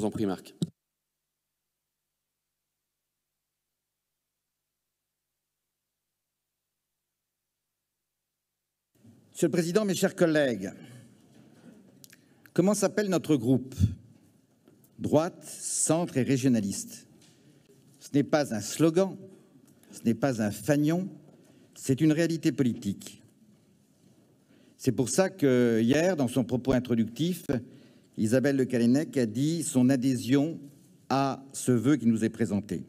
vous en prie, Marc. Monsieur le Président, mes chers collègues, comment s'appelle notre groupe? Droite, centre et régionaliste. Ce n'est pas un slogan, ce n'est pas un fanion, c'est une réalité politique. C'est pour ça que hier, dans son propos introductif, Isabelle Le Callennec a dit son adhésion à ce vœu qui nous est présenté.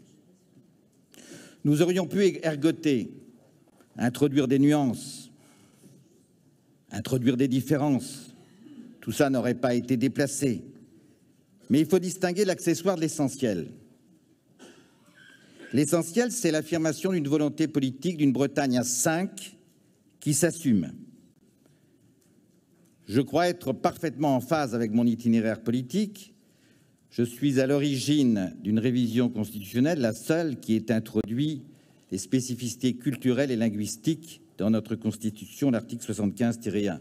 Nous aurions pu ergoter, introduire des nuances, introduire des différences. Tout ça n'aurait pas été déplacé. Mais il faut distinguer l'accessoire de l'essentiel. L'essentiel, c'est l'affirmation d'une volonté politique d'une Bretagne à 5 qui s'assume. Je crois être parfaitement en phase avec mon itinéraire politique. Je suis à l'origine d'une révision constitutionnelle, la seule qui ait introduit les spécificités culturelles et linguistiques dans notre Constitution, l'article 75-1.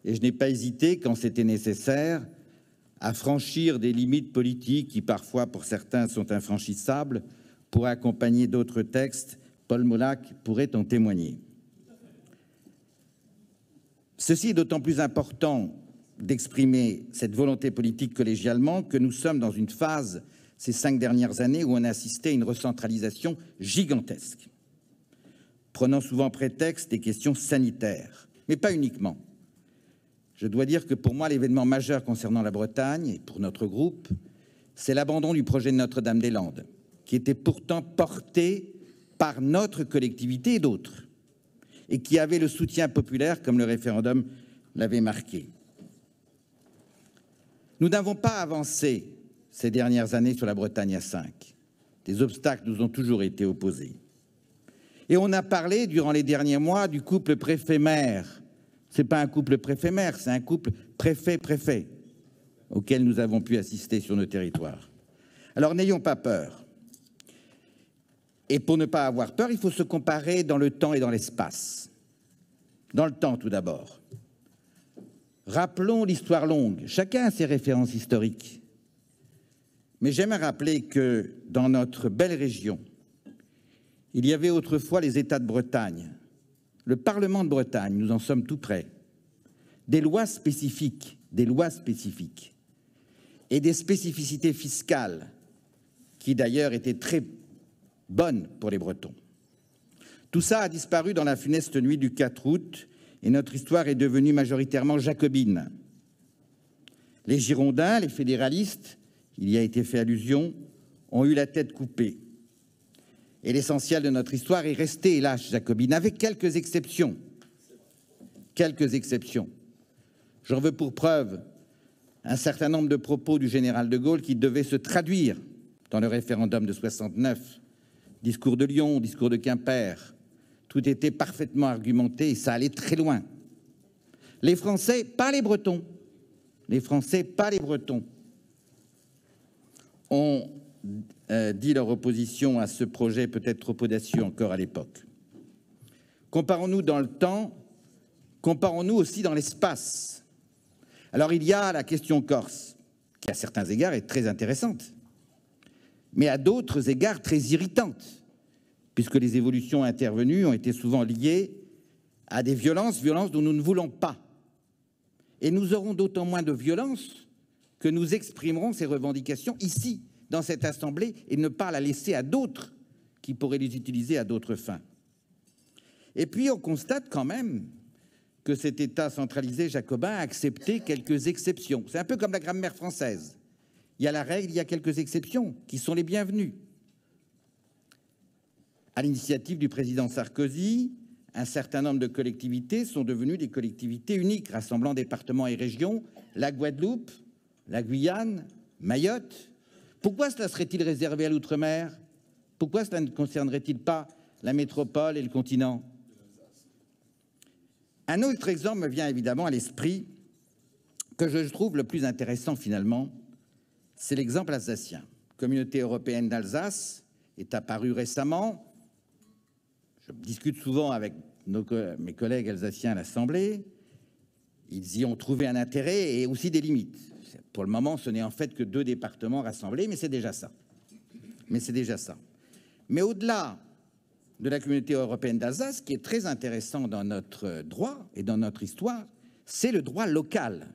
Et je n'ai pas hésité, quand c'était nécessaire, à franchir des limites politiques qui, parfois, pour certains, sont infranchissables, pour accompagner d'autres textes. Paul Molac pourrait en témoigner. Ceci est d'autant plus important d'exprimer cette volonté politique collégialement que nous sommes dans une phase, ces 5 dernières années, où on a assisté à une recentralisation gigantesque, prenant souvent prétexte des questions sanitaires, mais pas uniquement. Je dois dire que pour moi, l'événement majeur concernant la Bretagne, et pour notre groupe, c'est l'abandon du projet de Notre-Dame-des-Landes, qui était pourtant porté par notre collectivité et d'autres, et qui avait le soutien populaire, comme le référendum l'avait marqué. Nous n'avons pas avancé ces dernières années sur la Bretagne à 5. Des obstacles nous ont toujours été opposés. Et on a parlé, durant les derniers mois, du couple préfet-maire. Ce n'est pas un couple préfet-maire, c'est un couple préfet-préfet auquel nous avons pu assister sur nos territoires. Alors n'ayons pas peur. Et pour ne pas avoir peur, il faut se comparer dans le temps et dans l'espace. Dans le temps, tout d'abord. Rappelons l'histoire longue. Chacun a ses références historiques. Mais j'aime rappeler que dans notre belle région, il y avait autrefois les États de Bretagne, le Parlement de Bretagne, nous en sommes tout près, des lois spécifiques et des spécificités fiscales qui d'ailleurs étaient très bonnes pour les Bretons. Tout ça a disparu dans la funeste nuit du 4 août et notre histoire est devenue majoritairement jacobine. Les Girondins, les fédéralistes, il y a été fait allusion, ont eu la tête coupée. Et l'essentiel de notre histoire est resté, hélas, jacobine, avec quelques exceptions. Quelques exceptions. J'en veux pour preuve un certain nombre de propos du général de Gaulle qui devaient se traduire dans le référendum de 69. Discours de Lyon, discours de Quimper. Tout était parfaitement argumenté et ça allait très loin. Les Français, pas les Bretons. Les Français, pas les Bretons, ont dit leur opposition à ce projet peut-être trop audacieux encore à l'époque. Comparons-nous dans le temps, comparons-nous aussi dans l'espace. Alors il y a la question corse, qui à certains égards est très intéressante, mais à d'autres égards très irritante, puisque les évolutions intervenues ont été souvent liées à des violences dont nous ne voulons pas. Et nous aurons d'autant moins de violence que nous exprimerons ces revendications ici, dans cette Assemblée, et ne pas la laisser à d'autres qui pourraient les utiliser à d'autres fins. Et puis on constate quand même que cet État centralisé jacobin a accepté quelques exceptions. C'est un peu comme la grammaire française. Il y a la règle, il y a quelques exceptions qui sont les bienvenues. À l'initiative du président Sarkozy, un certain nombre de collectivités sont devenues des collectivités uniques, rassemblant départements et régions, la Guadeloupe, la Guyane, Mayotte. Pourquoi cela serait-il réservé à l'outre-mer? Pourquoi cela ne concernerait-il pas la métropole et le continent? Un autre exemple me vient évidemment à l'esprit, que je trouve le plus intéressant finalement, c'est l'exemple alsacien. La Communauté européenne d'Alsace est apparue récemment. Je discute souvent avec mes collègues alsaciens à l'Assemblée. Ils y ont trouvé un intérêt et aussi des limites. Pour le moment, ce n'est en fait que 2 départements rassemblés, mais c'est déjà ça. Mais au-delà de la communauté européenne d'Alsace, ce qui est très intéressant dans notre droit et dans notre histoire, c'est le droit local,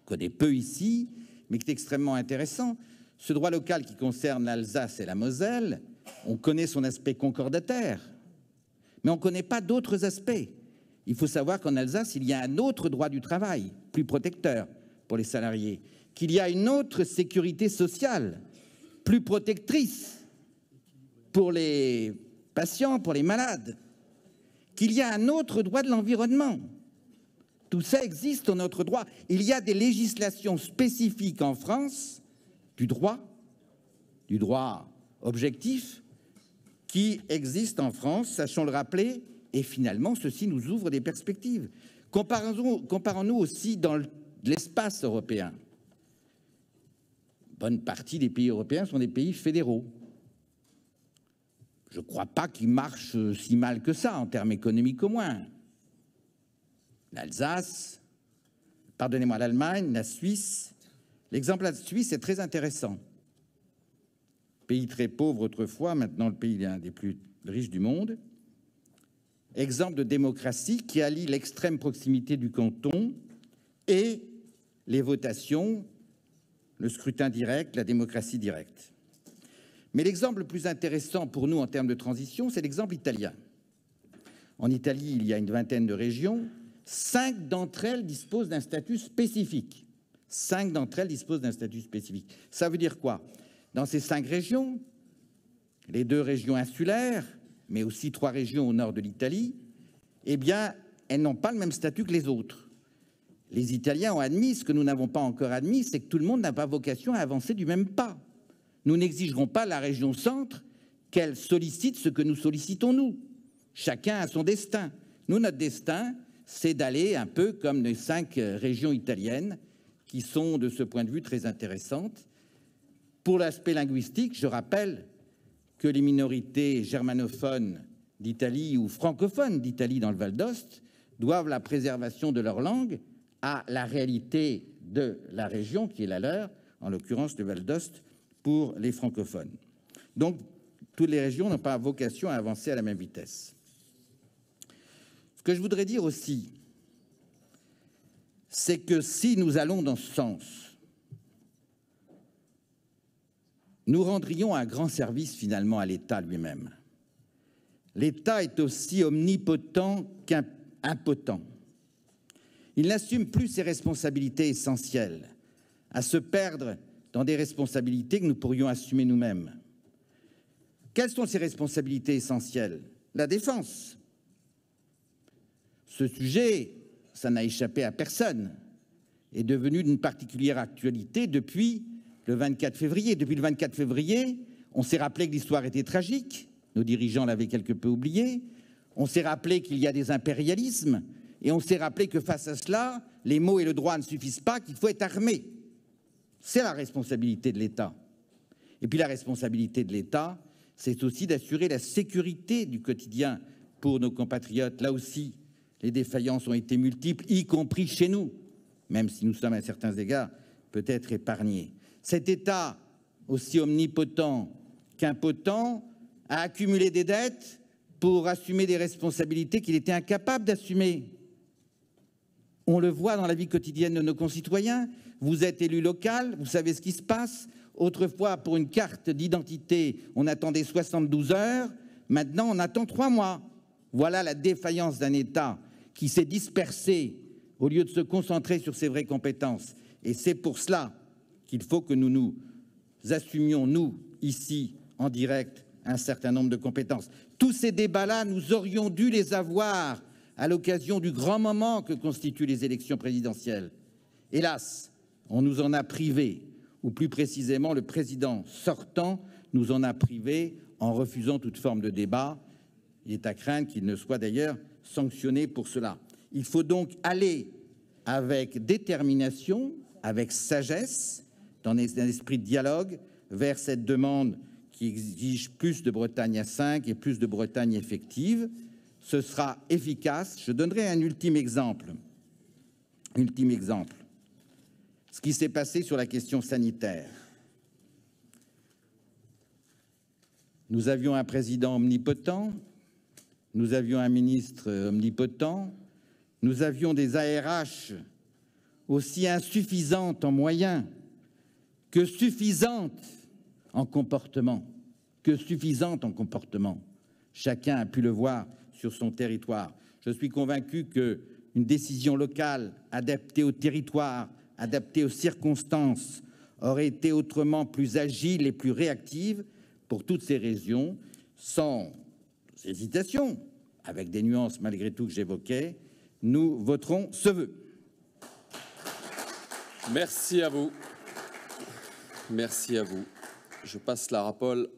qu'on connaît peu ici, mais qui est extrêmement intéressant. Ce droit local qui concerne l'Alsace et la Moselle, on connaît son aspect concordataire, mais on ne connaît pas d'autres aspects. Il faut savoir qu'en Alsace, il y a un autre droit du travail, plus protecteur pour les salariés, qu'il y a une autre sécurité sociale, plus protectrice pour les patients, pour les malades, qu'il y a un autre droit de l'environnement. Tout ça existe dans notre droit. Il y a des législations spécifiques en France du droit objectif, qui existent en France, sachons le rappeler, et finalement, ceci nous ouvre des perspectives. Comparons-nous aussi dans l'espace européen. Bonne partie des pays européens sont des pays fédéraux. Je ne crois pas qu'ils marchent si mal que ça, en termes économiques au moins. L'Alsace, pardonnez-moi, l'Allemagne, la Suisse. L'exemple de la Suisse est très intéressant. Pays très pauvre autrefois, maintenant le pays l'un des plus riches du monde. Exemple de démocratie qui allie l'extrême proximité du canton et les votations, le scrutin direct, la démocratie directe. Mais l'exemple le plus intéressant pour nous en termes de transition, c'est l'exemple italien. En Italie, il y a une vingtaine de régions. 5 d'entre elles disposent d'un statut spécifique. 5 d'entre elles disposent d'un statut spécifique. Ça veut dire quoi? Dans ces 5 régions, les 2 régions insulaires, mais aussi 3 régions au nord de l'Italie, eh bien, elles n'ont pas le même statut que les autres. Les Italiens ont admis, ce que nous n'avons pas encore admis, c'est que tout le monde n'a pas vocation à avancer du même pas. Nous n'exigerons pas la région centre qu'elle sollicite ce que nous sollicitons, nous. Chacun a son destin. Nous, notre destin, c'est d'aller un peu comme les 5 régions italiennes, qui sont, de ce point de vue, très intéressantes. Pour l'aspect linguistique, je rappelle que les minorités germanophones d'Italie ou francophones d'Italie dans le Val d'Ost doivent la préservation de leur langue à la réalité de la région qui est la leur, en l'occurrence le Val d'Ost pour les francophones. Donc, toutes les régions n'ont pas vocation à avancer à la même vitesse. Ce que je voudrais dire aussi, c'est que si nous allons dans ce sens, nous rendrions un grand service finalement à l'État lui-même. L'État est aussi omnipotent qu'impotent. Il n'assume plus ses responsabilités essentielles, à se perdre dans des responsabilités que nous pourrions assumer nous-mêmes. Quelles sont ces responsabilités essentielles? La défense. Ce sujet, ça n'a échappé à personne, est devenu d'une particulière actualité depuis le 24 février. Depuis le 24 février, on s'est rappelé que l'histoire était tragique, nos dirigeants l'avaient quelque peu oublié, on s'est rappelé qu'il y a des impérialismes, et on s'est rappelé que face à cela, les mots et le droit ne suffisent pas, qu'il faut être armé. C'est la responsabilité de l'État. Et puis la responsabilité de l'État, c'est aussi d'assurer la sécurité du quotidien pour nos compatriotes. Là aussi, les défaillances ont été multiples, y compris chez nous, même si nous sommes à certains égards peut-être épargnés. Cet État, aussi omnipotent qu'impotent, a accumulé des dettes pour assumer des responsabilités qu'il était incapable d'assumer. On le voit dans la vie quotidienne de nos concitoyens. Vous êtes élu local, vous savez ce qui se passe. Autrefois, pour une carte d'identité, on attendait 72 heures. Maintenant, on attend 3 mois. Voilà la défaillance d'un État qui s'est dispersé au lieu de se concentrer sur ses vraies compétences. Et c'est pour cela qu'il faut que nous nous assumions, nous, ici, en direct, un certain nombre de compétences. Tous ces débats-là, nous aurions dû les avoir à l'occasion du grand moment que constituent les élections présidentielles. Hélas, on nous en a privés, ou plus précisément, le président sortant nous en a privés en refusant toute forme de débat. Il est à craindre qu'il ne soit d'ailleurs sanctionné pour cela. Il faut donc aller avec détermination, avec sagesse, dans un esprit de dialogue, vers cette demande qui exige plus de Bretagne à 5 et plus de Bretagne effective. Ce sera efficace. Je donnerai un ultime exemple. Ultime exemple, ce qui s'est passé sur la question sanitaire. Nous avions un président omnipotent, nous avions un ministre omnipotent, nous avions des ARH aussi insuffisantes en moyens que suffisantes en comportement. Chacun a pu le voir sur son territoire. Je suis convaincu qu'une décision locale adaptée au territoire, adaptée aux circonstances, aurait été autrement plus agile et plus réactive. Pour toutes ces raisons, sans hésitation, avec des nuances malgré tout que j'évoquais, nous voterons ce vœu. Merci à vous. Merci à vous. Je passe la parole.